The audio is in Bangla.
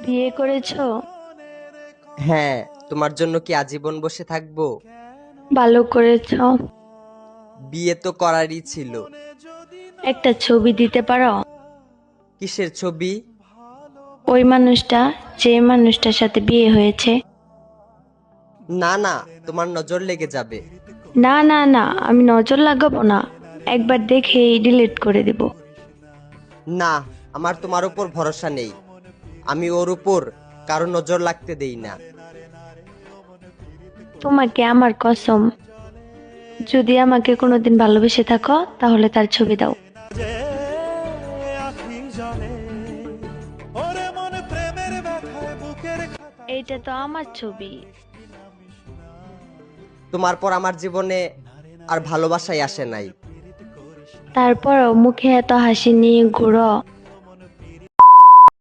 বিয়ে করেছো? হ্যাঁ। তোমার জন্য কি আজীবন বসে থাকবো? ভালো করেছো। বিয়ে তো করারই ছিল। একটা ছবি দিতে পারো? কিসের ছবি? ওই মানুষটা, যে মানুষটার সাথে বিয়ে হয়েছে। না না, তোমার নজর লেগে যাবে। না না না, আমি নজর লাগাবো না, একবার দেখেই ডিলিট করে দেব। না, আমার তোমার উপর ভরসা নেই। আমি ওর উপর কারো নজর লাগতে দেই না। তোমাকে আমার কসম, যদি আমাকে কোনোদিন ভালোবেসে থাকো তাহলে তার ছবি দাও। এইটা তো আমার ছবি। তোমার পর আমার জীবনে আর ভালোবাসাই আসে নাই। তারপরও মুখে এত হাসি নিয়ে ঘুরো।